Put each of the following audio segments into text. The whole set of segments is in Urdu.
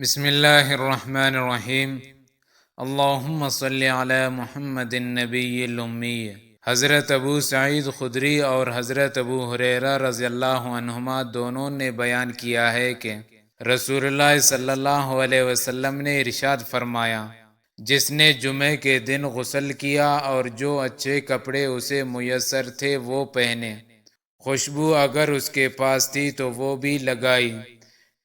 بسم اللہ الرحمن الرحیم۔ اللہم صلی علی محمد النبی الامی۔ حضرت ابو سعید خدری اور حضرت ابو ہریرہ رضی اللہ عنہما دونوں نے بیان کیا ہے کہ رسول اللہ صلی اللہ علیہ وسلم نے ارشاد فرمایا، جس نے جمعے کے دن غسل کیا اور جو اچھے کپڑے اسے میسر تھے وہ پہنے، خوشبو اگر اس کے پاس تھی تو وہ بھی لگائی،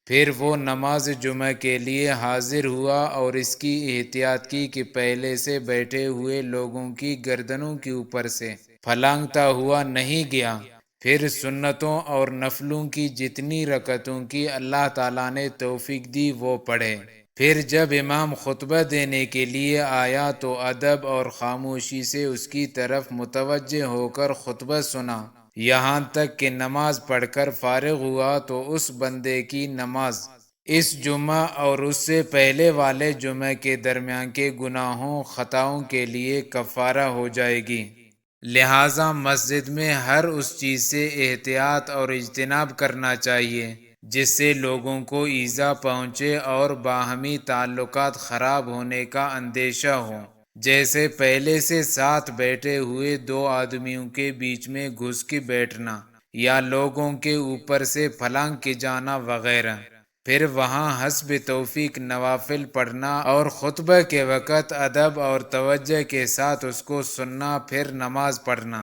پھر وہ نماز جمعہ کے لیے حاضر ہوا اور اس کی احتیاط کی کہ پہلے سے بیٹھے ہوئے لوگوں کی گردنوں کے اوپر سے پھلانگتا ہوا نہیں گیا، پھر سنتوں اور نفلوں کی جتنی رکعتوں کی اللہ تعالیٰ نے توفیق دی وہ پڑھے، پھر جب امام خطبہ دینے کے لیے آیا تو ادب اور خاموشی سے اس کی طرف متوجہ ہو کر خطبہ سنا، یہاں تک کہ نماز پڑھ کر فارغ ہوا تو اس بندے کی نماز اس جمعہ اور اس سے پہلے والے جمعہ کے درمیان کے گناہوں خطاؤں کے لیے کفارہ ہو جائے گی۔ لہٰذا مسجد میں ہر اس چیز سے احتیاط اور اجتناب کرنا چاہیے جس سے لوگوں کو ایذا پہنچے اور باہمی تعلقات خراب ہونے کا اندیشہ ہو، جیسے پہلے سے ساتھ بیٹھے ہوئے دو آدمیوں کے بیچ میں گھس کے بیٹھنا یا لوگوں کے اوپر سے پھلانگ کے جانا وغیرہ، پھر وہاں حسب توفیق نوافل پڑھنا اور خطبہ کے وقت ادب اور توجہ کے ساتھ اس کو سننا، پھر نماز پڑھنا۔